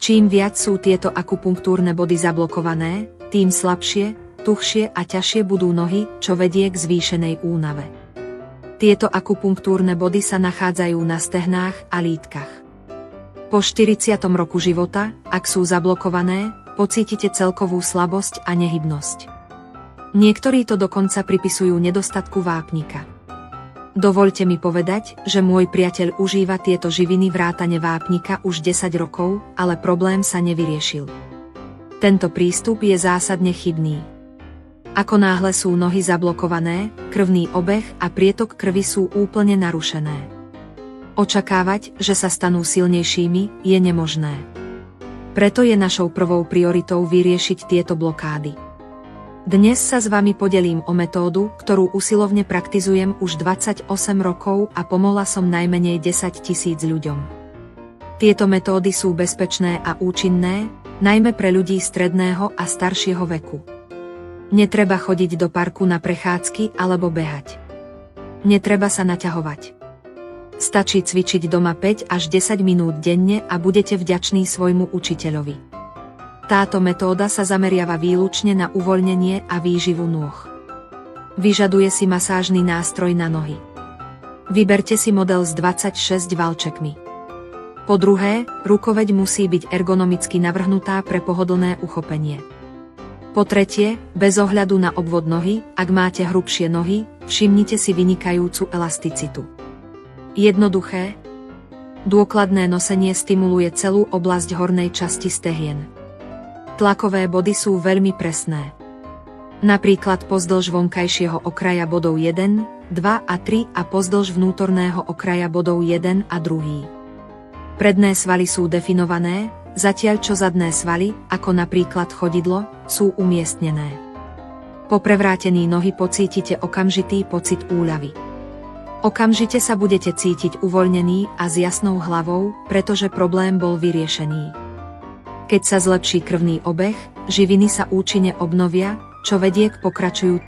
Čím viac sú tieto akupunktúrne body zablokované, tým slabšie, tuchšie a ťažšie budú nohy, čo vedie k zvýšenej únave. Tieto akupunktúrne body sa nachádzajú na stehnách a lítkach. Po 40. roku života, ak sú zablokované, pocítite celkovú slabosť a nehybnosť. Niektorí to dokonca pripisujú nedostatku vápnika. Dovoľte mi povedať, že môj priateľ užíva tieto živiny vrátane vápnika už 10 rokov, ale problém sa nevyriešil. Tento prístup je zásadne chybný. Ako náhle sú nohy zablokované, krvný obeh a prietok krvi sú úplne narušené. Očakávať, že sa stanú silnejšími, je nemožné. Preto je našou prvou prioritou vyriešiť tieto blokády. Dnes sa s vami podelím o metódu, ktorú usilovne praktizujem už 28 rokov a pomohla som najmenej 10 000 ľuďom. Tieto metódy sú bezpečné a účinné, najmä pre ľudí stredného a staršieho veku. Netreba chodiť do parku na prechádzky alebo behať. Netreba sa naťahovať. Stačí cvičiť doma 5 až 10 minút denne a budete vďační svojmu učiteľovi. Táto metóda sa zameriava výlučne na uvoľnenie a výživu nôh. Vyžaduje si masážny nástroj na nohy. Vyberte si model s 26 valčekmi. Po druhé, rukoveď musí byť ergonomicky navrhnutá pre pohodlné uchopenie. Po tretie, bez ohľadu na obvod nohy, ak máte hrubšie nohy, všimnite si vynikajúcu elasticitu. Jednoduché, dôkladné nosenie stimuluje celú oblasť hornej časti stehien. Tlakové body sú veľmi presné. Napríklad pozdĺž vonkajšieho okraja bodov 1, 2 a 3 a pozdĺž vnútorného okraja bodov 1 a 2. Predné svaly sú definované, zatiaľ čo zadné svaly, ako napríklad chodidlo, sú umiestnené. Po prevrátení nohy pocítite okamžitý pocit úľavy. Okamžite sa budete cítiť uvoľnený a s jasnou hlavou, pretože problém bol vyriešený. Keď sa zlepší krvný obeh, živiny sa účinne obnovia, čo vedie k pokračujúcemu